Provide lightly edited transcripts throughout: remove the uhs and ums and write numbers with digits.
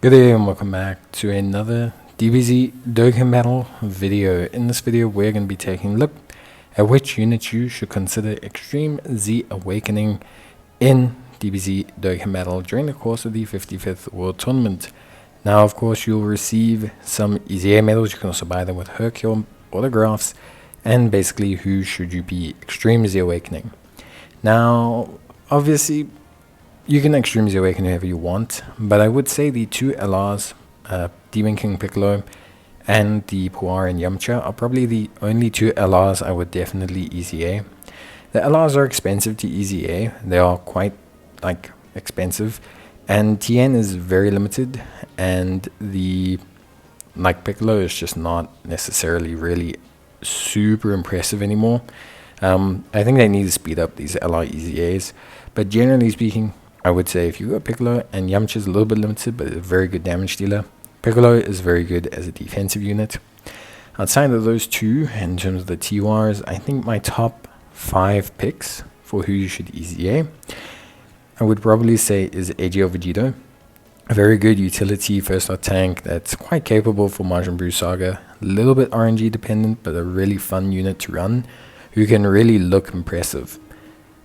Good day and welcome back to another DBZ Dokkan battle video. In this video we're going to be taking a look at which units you should consider Extreme Z Awakening in DBZ Dokkan battle during the course of the 55th World Tournament. Now of course you'll receive some EZA medals. You can also buy them with Hercule autographs, and basically who should you be Extreme Z Awakening. Now obviously you can Extreme Z Awaken whoever you want, but I would say the two LRs, Demon King Piccolo and the Puar and Yamcha, are probably the only two LRs I would definitely EZA. The LRs are expensive to EZA, they are quite expensive, and TN is very limited, and the Piccolo is just not necessarily really super impressive anymore. I think they need to speed up these LR EZAs, but generally speaking, I would say if you go Piccolo, and Yamcha is a little bit limited but a very good damage dealer, Piccolo is very good as a defensive unit. Outside of those two, in terms of the TWARs, I think my top 5 picks for who you should EZA, I would probably say is AGL Vegito. A very good utility first star tank that's quite capable for Majin Buu Saga, a little bit RNG dependent but a really fun unit to run, who can really look impressive.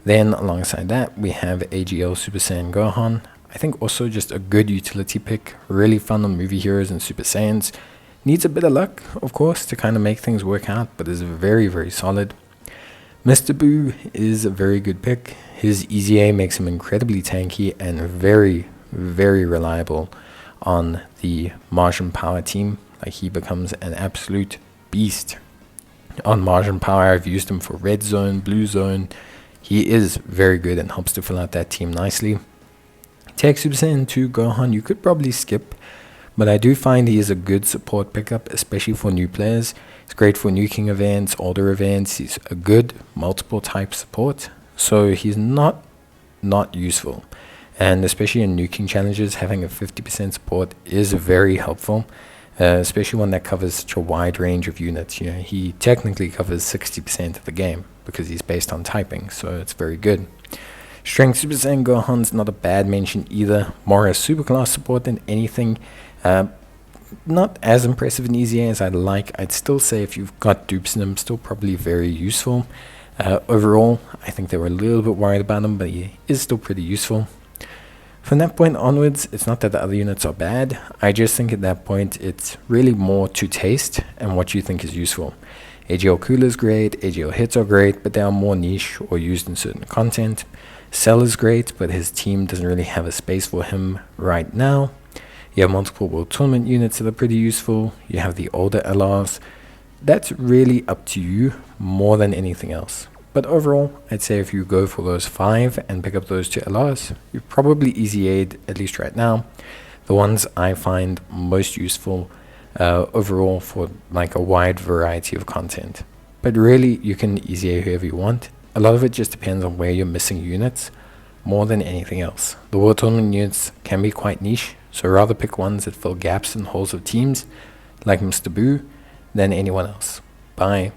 Then alongside that we have AGL Super Saiyan Gohan. I think also just a good utility pick, really fun on movie heroes and Super Saiyans. Needs a bit of luck of course to kind of make things work out, but is very solid. Mr. Buu is a very good pick. His EZA makes him incredibly tanky and very reliable on the Majin Power team. He becomes an absolute beast on Majin Power. I've used him for red zone, blue zone. He is very good and helps to fill out that team nicely. Take Super Saiyan 2 Gohan you could probably skip, but I do find he is a good support pickup, especially for new players. It's great for nuking events, older events. He's a good multiple type support, so he's not useful. And especially in nuking challenges, having a 50% support is very helpful, especially one that covers such a wide range of units. He technically covers 60% of the game because he's based on typing, so it's very good. Strength Super Saiyan Gohan's not a bad mention either. More as superclass support than anything. Not as impressive in EZA as I'd like. I'd still say if you've got dupes in him, still probably very useful. Overall, I think they were a little bit worried about him, but he is still pretty useful. From that point onwards, it's not that the other units are bad. I just think at that point it's really more to taste and what you think is useful. AGL Cooler is great, AGL Hits are great, but they are more niche or used in certain content. Cell is great, but his team doesn't really have a space for him right now. You have multiple World Tournament units that are pretty useful. You have the older LRs. That's really up to you more than anything else. But overall, I'd say if you go for those 5 and pick up those 2 LRs, you've probably EZA'd, at least right now, the ones I find most useful overall for a wide variety of content. But really, you can EZA whoever you want. A lot of it just depends on where you're missing units more than anything else. The World Tournament units can be quite niche, so rather pick ones that fill gaps and holes of teams like Mr. Buu than anyone else. Bye.